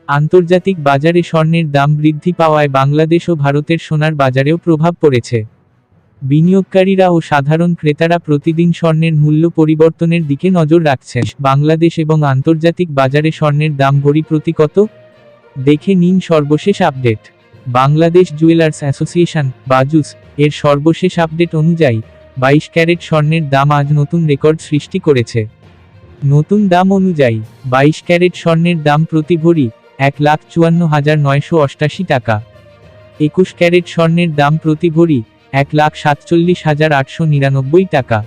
আন্তর্জাতিক বাজারে স্বর্ণের দাম বৃদ্ধি পাওয়ায় বাংলাদেশ ও ভারতের সোনার বাজারেও প্রভাব পড়েছে। বিনিয়োগকারীরা ও সাধারণ ক্রেতারা প্রতিদিন স্বর্ণের মূল্য পরিবর্তনের দিকে নজর রাখছেন। বাংলাদেশ এবং আন্তর্জাতিক বাজারে স্বর্ণের দাম ভরি প্রতি কত? দেখে নিন সর্বশেষ update. Bangladesh jewellers association BAJUS এর সর্বশেষ আপডেট অনুযায়ী 22 ক্যারেট স্বর্ণের দাম আজ নতুন রেকর্ড সৃষ্টি করেছে। নতুন দাম অনুযায়ী 22 ক্যারেট স্বর্ণের দাম প্রতি ভরি 1,54,988 টাকা। 21 ক্যারেট স্বর্ণের দাম প্রতি ভরি 1,47,899 টাকা।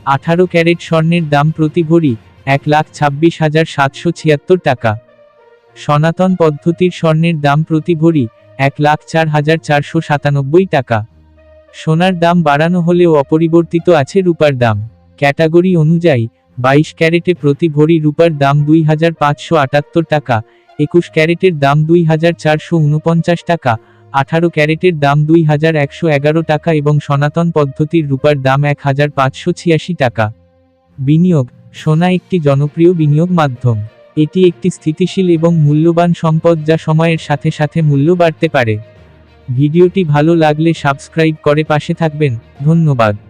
18 ক্যারেট স্বর্ণের দাম প্রতি ভরি 1,26,776 টাকা। সনাতন পদ্ধতির স্বর্ণের দাম প্রতি ভরি 1,04,497 টাকা। সোনার দাম বাড়ানো হলেও অপরিবর্তিত আছে রূপার দাম। ক্যাটাগরি অনুযায়ী 22 ক্যারেটে প্রতি ভরি রূপার দাম 2,578 টাকা, 21 ক্যারেটের দাম 2,449 টাকা, 18 ক্যারেটের দাম 2,111 টাকা এবং সনাতন পদ্ধতির রূপার দাম 1,586 টাকা। বিনিয়োগ। সোনা একটি জনপ্রিয় বিনিয়োগ মাধ্যম। এটি একটি স্থিতিশীল এবং মূল্যবান সম্পদ যা সময়ের সাথে সাথে মূল্য বাড়তে পারে। ভিডিওটি ভালো লাগলে সাবস্ক্রাইব করে পাশে থাকবেন। ধন্যবাদ।